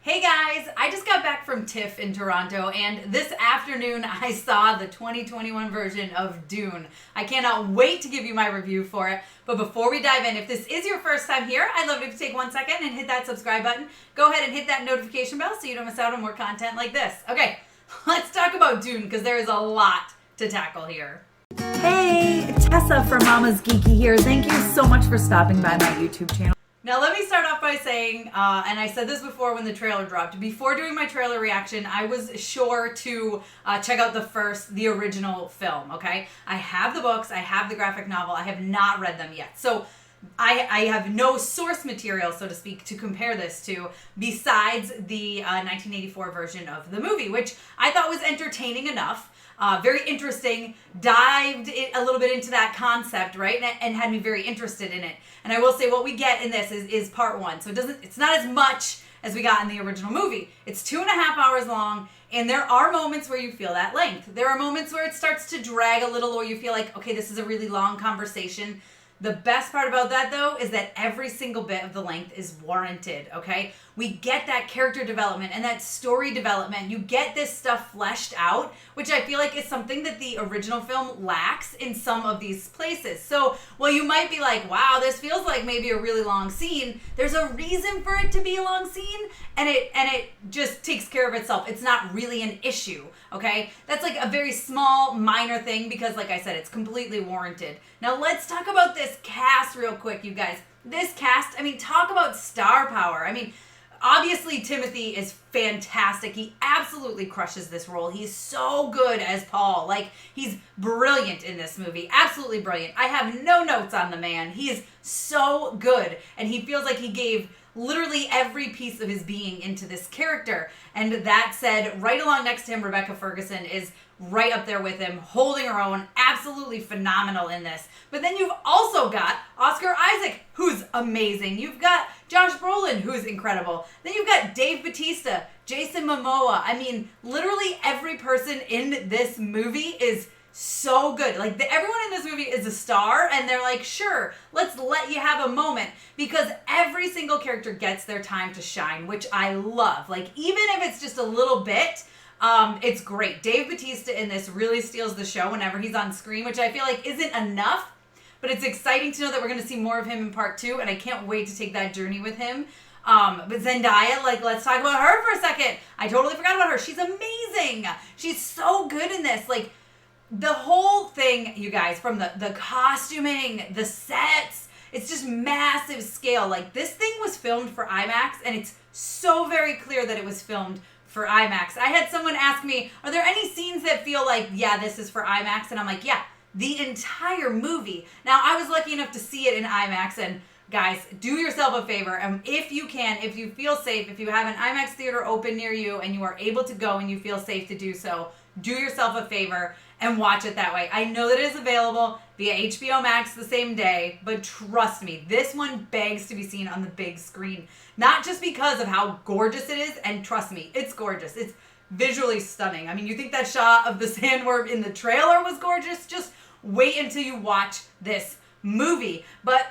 Hey guys, I just got back from TIFF in Toronto, and this afternoon I saw the 2021 version of Dune. I cannot wait to give you my review for it, but before we dive in, if this is your first time here, I'd love it if you take 1 second and hit that subscribe button. Go ahead and hit that notification bell so you don't miss out on more content like this. Okay, let's talk about Dune, because there is a lot to tackle here. Hey, Tessa from MamasGeeky here. Thank you so much for stopping by my YouTube channel. Now let me start off by saying, and I said this before when the trailer dropped, before doing my trailer reaction, I was sure to check out the original film, okay? I have the books, I have the graphic novel, I have not read them yet. So I have no source material, so to speak, to compare this to besides the 1984 version of the movie, which I thought was entertaining enough. Very interesting, dived a little bit into that concept, right? And had me very interested in it. And I will say what we get in this is part one. So it's not as much as we got in the original movie. It's 2.5 hours long, and there are moments where you feel that length. There are moments where it starts to drag a little, or you feel like, okay, this is a really long conversation. The best part about that, though, is that every single bit of the length is warranted, okay? We get that character development and that story development. You get this stuff fleshed out, which I feel like is something that the original film lacks in some of these places. So while you might be like, wow, this feels like maybe a really long scene, there's a reason for it to be a long scene, and it just takes care of itself. It's not really an issue, okay? That's like a very small, minor thing because, like I said, it's completely warranted. Now let's talk about this cast real quick, you guys. This cast, I mean, talk about star power. I mean, obviously Timothee is fantastic. He absolutely crushes this role. He's so good as Paul. Like, he's brilliant in this movie. Absolutely brilliant. I have no notes on the man. He is so good, and he feels like he gave literally every piece of his being into this character. And that said, right along next to him, Rebecca Ferguson is right up there with him, holding her own, absolutely phenomenal in this. But then you've also got Oscar Isaac, who's amazing. You've got Josh Brolin, who's incredible. Then you've got Dave Batista, Jason Momoa. I mean, literally every person in this movie is so good. Like, everyone in this movie is a star, and they're like, sure, let's let you have a moment, because every single character gets their time to shine, which I love. Like, even if it's just a little bit, it's great. Dave Batista in this really steals the show whenever he's on screen, which I feel like isn't enough, but it's exciting to know that we're going to see more of him in part 2, and I can't wait to take that journey with him. But Zendaya, like, let's talk about her for a second. I totally forgot about her. She's amazing. She's so good in this. Like, the whole thing, you guys, from the costuming, the sets, it's just massive scale. Like, this thing was filmed for IMAX, and it's so very clear that it was filmed for IMAX. I had someone ask me, are there any scenes that feel like, yeah, this is for IMAX? And I'm like, yeah, the entire movie. Now, I was lucky enough to see it in IMAX, and guys, do yourself a favor, and if you can, if you feel safe, if you have an IMAX theater open near you and you are able to go and you feel safe to do so, do yourself a favor and watch it that way. I know that it is available via HBO Max the same day, but trust me, this one begs to be seen on the big screen. Not just because of how gorgeous it is, and trust me, it's gorgeous. It's visually stunning. I mean, you think that shot of the sandworm in the trailer was gorgeous? Just wait until you watch this movie. But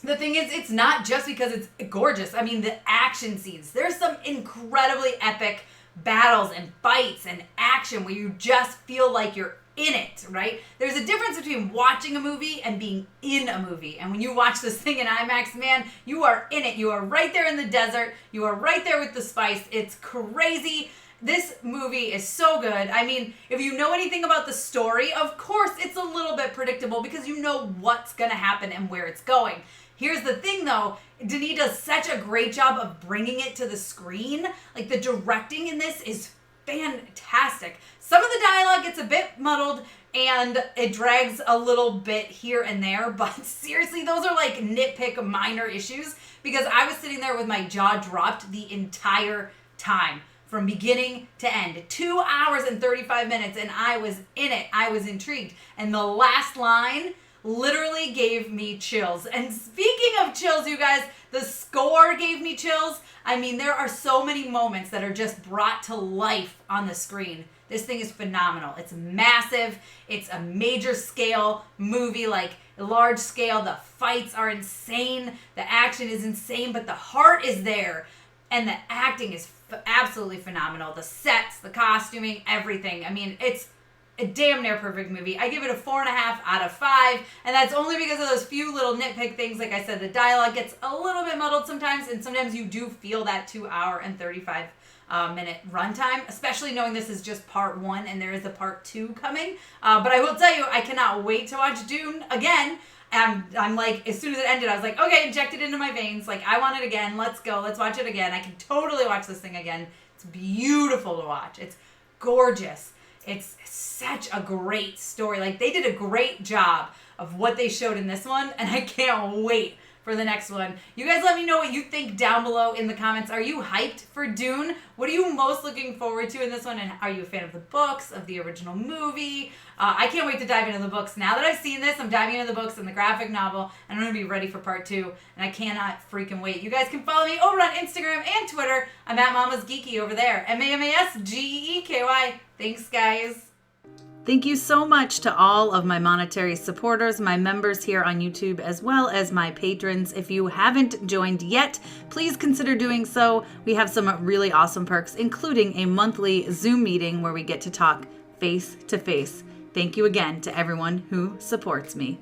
the thing is, it's not just because it's gorgeous. I mean, the action scenes. There's some incredibly epic battles and fights and action where you just feel like you're in it, right? There's a difference between watching a movie and being in a movie. And when you watch this thing in IMAX, man, you are in it. You are right there in the desert. You are right there with the spice. It's crazy. This movie is so good. I mean, if you know anything about the story, of course it's a little bit predictable because you know what's going to happen and where it's going. Here's the thing, though. Denis does such a great job of bringing it to the screen. Like, the directing in this is fantastic. Some of the dialogue gets a bit muddled and it drags a little bit here and there, but seriously, those are like nitpick minor issues, because I was sitting there with my jaw dropped the entire time from beginning to end. 2 hours and 35 minutes, and I was in it. I was intrigued. And the last line literally gave me chills. And speaking of chills, you guys, the score gave me chills. I mean, there are so many moments that are just brought to life on the screen. This thing is phenomenal. It's massive. It's a major scale movie, like large scale. The fights are insane. The action is insane, but the heart is there. And the acting is absolutely phenomenal. The sets, the costuming, everything. I mean, it's a damn near perfect movie. I give it a 4.5 out of 5, and that's only because of those few little nitpick things. Like I said, the dialogue gets a little bit muddled sometimes, and sometimes you do feel that 2 hour and 35 minute runtime, especially knowing this is just part 1 and there is a part 2 coming. But I will tell you, I cannot wait to watch Dune again. And I'm like, as soon as it ended, I was like, okay, inject it into my veins. Like, I want it again. Let's go. Let's watch it again. I can totally watch this thing again. It's beautiful to watch. It's gorgeous. It's such a great story. Like, they did a great job of what they showed in this one, and I can't wait for the next one. You guys let me know what you think down below in the comments. Are you hyped for Dune? What are you most looking forward to in this one? And are you a fan of the books, of the original movie? I can't wait to dive into the books. Now that I've seen this, I'm diving into the books and the graphic novel, and I'm going to be ready for part 2, and I cannot freaking wait. You guys can follow me over on Instagram and Twitter. I'm at MamasGeeky over there. MamasGeeky. Thanks, guys. Thank you so much to all of my monetary supporters, my members here on YouTube, as well as my patrons. If you haven't joined yet, please consider doing so. We have some really awesome perks, including a monthly Zoom meeting where we get to talk face to face. Thank you again to everyone who supports me.